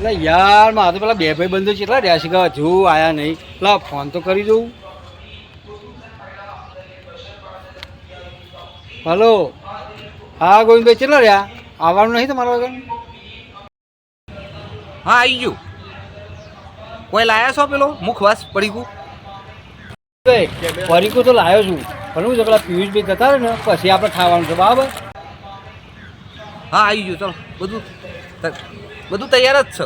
એટલે યાર મારે તો પેલા બે ભાઈ બંધો કેટલા રહ્યા છે કે હજુ આયા નહીં. પેલા ફોન તો કરી દઉં. હલો, હા ગોવિંદભાઈ કેટલા રહ્યા? આવવાનું નહીં તમારા વગર? હા આવી ગયું. કોઈ લાયા છો પેલો મુખવાસ પડીકું? પરીકું તો લાવ્યો છું પણ હું છે પેલા પિયુષભાઈ જતા રહે ને પછી આપણે ખાવાનું છે બરાબર. હા આવી ગયું. ચાલો બધું તૈયાર જ છે.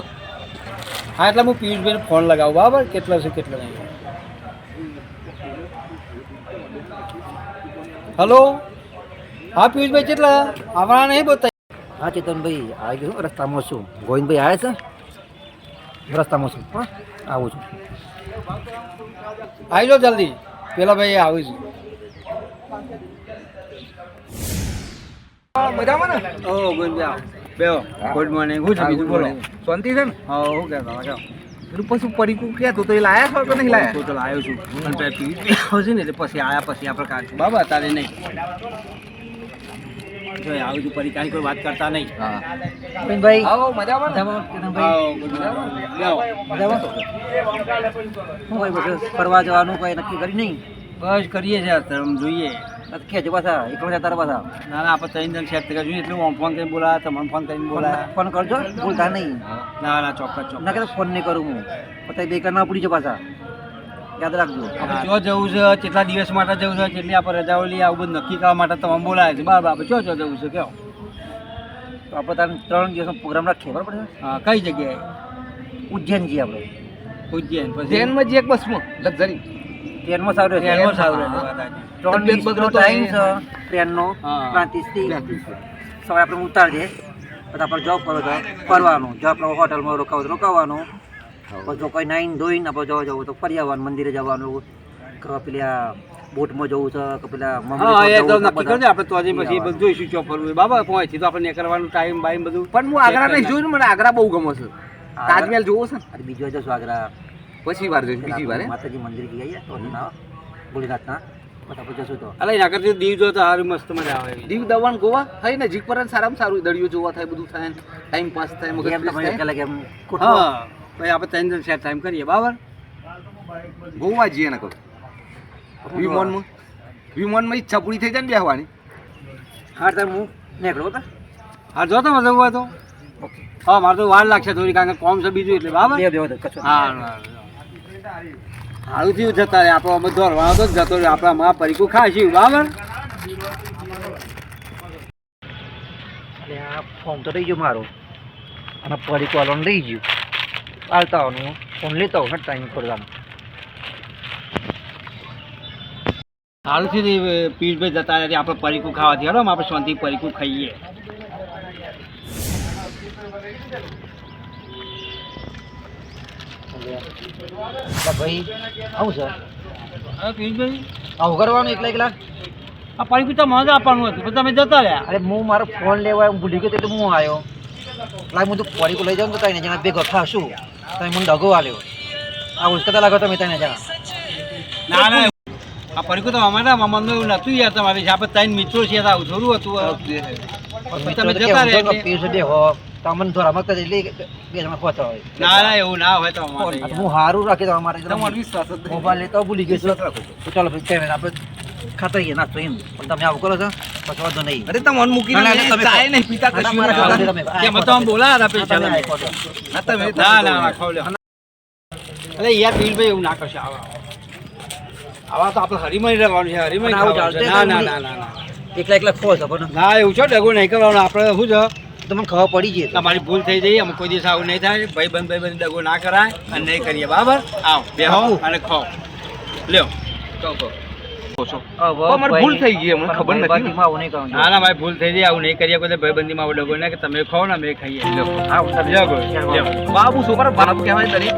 હા એટલે હું પિયુષભાઈને ફોન લગાવું બરાબર, કેટલો છે કેટલો નહીં. હલો, હા પિયુષભાઈ કેટલા આવવાના નહીં બોલતા? હા ચેતનભાઈ આવી ગયું. રસ્તામાં છું. ગોવિંદભાઈ આવ્યા છે? રસ્તામાં છું. હા આવું છું. આવી જાઓ જલ્દી, પેલા ભાઈ આવી છું. મજામાં ને? ઓ ગોવિંદભાઈ બેહો. Good morning. શું છે બીજું બોલો? શાંતિ છે ને? હા શું કહેતા જાઓ. પેલું પછી પડીકું ક્યાં તો એ લાયા છો કે નહીં લાયા? તો લાવ્યો છું પણ પેલા પિયુષભાઈ આવશે ને એટલે પછી આયા પછી આપણે કાઢશું બાબા, તારે નહીં. જો આવું છું પરી કાંઈ કોઈ વાત કરતા નહીં. હા ગોવિંદભાઈ આવો મજામાં ને? આવો, મજામાં. મજામાં શું ભાઈ બધું ફરવા જવાનું કંઈ નક્કી કરી નહીં? બસ કરીએ છીએ આમ જોઈએ. ખેંચો પાછા એકલો છે તારા પાછા. ના ના આપણે ત્રણ જણ સેટ થઈ જોઈએ એટલે હું ફોન કરીને બોલાયા, તમને ફોન કરીને બોલાયા. ફોન કરજો, ભૂલતા નહીં. ના ના ચોક્કસ ચોક્કસ. ના કહેતો ફોન નહીં કરું હું. પછી બેકાર ના પડી જાઓ પાછા, યાદ રાખજો. આપણે ચો જવું છે, કેટલા દિવસ માટે જવું છે, કેટલી આપણે રજાઓ લઈએ, આવું બધું નક્કી કરવા માટે તમને બોલાયા છે. બરાબર, આપણે ચો જવું છે કહો. તો આપણે તારે 3 દિવસનો પ્રોગ્રામ રાખીએ બરાબર છે? હા કઈ જગ્યાએ? ઉજ્જૈન જઈએ આપણે. ઉજ્જૈન. પછી ટ્રેનમાં જે એક બસમાં લક્ઝરી ટ્રેનમાં સારું રહેશે. ટ્રેનમાં સારું રહે. 3 દિવસનો ટાઈમ છે ટ્રેનનો. હા. 35 સવારે આપણે ઉતારજે પછી આપણે જોબ કરો તો કરવાનું. જો આપણે હોટલમાં રોકાવું તો રોકાવાનું. પછી જો કોઈ નાઈન ધોઈને આપણે જવા જવું તો ફરી આવવાનું, મંદિરે જવાનું, કે પેલા બોટમાં જવું છે કે પેલા હા એ તો નક્કી કરજો આપણે. તો હજી પછી બધું જોઈશું ચો ફરવું બાબા. પહોંચી તો આપણે નીકળવાનું ટાઈમ બાઈમ બધું. પણ હું આગ્રા નહીં જોયું ને. મને આગ્રા બહુ ગમે છે. તાજમહેલ જોવો છે ને? અરે બીજો જશું આગ્રા. પછી વાર જોઈશ, બીજી વાર. માતાજી મંદિર જઈએ તો ભોલેનાથના પછી આપણે જશું તો. અલે એના કરતી દીવ જો તો સારું મસ્ત મજા આવે. દીવ દમણ ગોવા થઈ ને જીક પર સારામાં સારું. દરિયો જોવા થાય, બધું થાય, ટાઈમ પાસ થાય, મગજ એમ fresh તમને થાય. લાગે એમ હા ભાઈ આપણે ત્રણ જણ સેટ ટાઈમ કરીએ બરાબર. ગોવા જઈએ ને કહું. વિમાનમાં ઈચ્છા પૂરી થઈ જાય ને બેહવાની. હા તાર હું નીકળો બતા. હા જો તો મજા હોય તો. હા મારે તો વાર લાગશે થોડી, કારણ કે કોમ છે બીજું એટલે બરાબર. હા સારું થયું જતા રહે આપણો. અમે દોરવાનો તો જ જતો રહ્યો. આપણા માં પરીકું ખાઈશું બરાબર. એટલે આ ફોર્મ તો રહી ગયું મારું અને પડી કોલોન રહી ગયું. આવતા આવવાનું ફોન લેતા આવું ટાઈમ પ્રોગ્રામ. સારું થયું પીઠભાઈ જતા રહે આપણે પરીકું ખાવાથી. હેડો આપણે શાંતિ પરીકું ખાઈએ. ભાઈ આવું છે હા પીઠભાઈ આવું કરવાનું એકલા એકલા. આ પરીકું તો મને આપવાનું હતું પણ તમે જતા રહ્યા. અરે હું મારો ફોન લેવા ભૂલી ગયો એટલે હું આવ્યો. લાગ હું તો પડીકું લઈ જાઉં તો તઈને જણા ભેગો થાશું. તમે મને દગો આલ્યો. આ ઉચકતા લાગો તમે તઈને જણા. ના ના આ પરીકું તો અમારા મનમાં એવું નતું યાર. તમારી આપણે ત્રણ મિત્રો છે આવું થોડું હતું. તમે જતા રહ્યા એટલે. તમને થોડા મગતા એટલે બે જણા ખોતા હોય. ના ના એવું ના હોય તો અમારે. હું સારું રાખી દઉં અમારે તમારો વિશ્વાસ જ નહીં. મોબાઈલ લેતો ભૂલી ગયો છું. તો ચાલો પછી આપણે ખાતા રહીએ નાસ્તો એમ. પણ તમે આવું કરો છો પછી વાંધો નહીં. અરે તમે મન મૂકીને ના, ના, તમે ચાય નહીં પીતા, કશું ના, ના ના, ખાતા. તમે કેમ તો આમ બોલાયા હતા તમે પેલા. આખો છો. ના, તમે ના ના ખાવ લે. અરે યાર પીરભાઈ એવું ના કરશે. આવા તો આપણે હરીમણી રહેવાનું છે. હરીમણી પણ આવું ખાવાનું છે. ચાલશે ના નહીં. ના ના ના એકલા એકલા ખો છો પણ ના એવું છો ડગો નહીં કરવાનું. આપણે શું છે તમને ખબર પડી ગઈ. તમારી ભૂલ થઈ જઈ. અમે કોઈ દિવસ આવું નહીં થાય. ભાઈ બંધ દગો ના કરાય અને નહીં કરીએ બરાબર. આવો બેહો અને ખાઓ. લ્યો કહો. મારી ભૂલ થઈ ગઈ, મને ખબર નથી. આવું નહીં કરવાનું. ના ના ભાઈ ભૂલ થઈ જાય. આવું નહીં કરીએ કોઈ ભાઈબંધીમાં આવું ડગો નહીં કે તમે ખાઓ ને અમે ખાઈએ. લ્યો આવું લ્યો કોઈ લ્યો. બાબુ છોકરા બાપ કહેવાય તરી.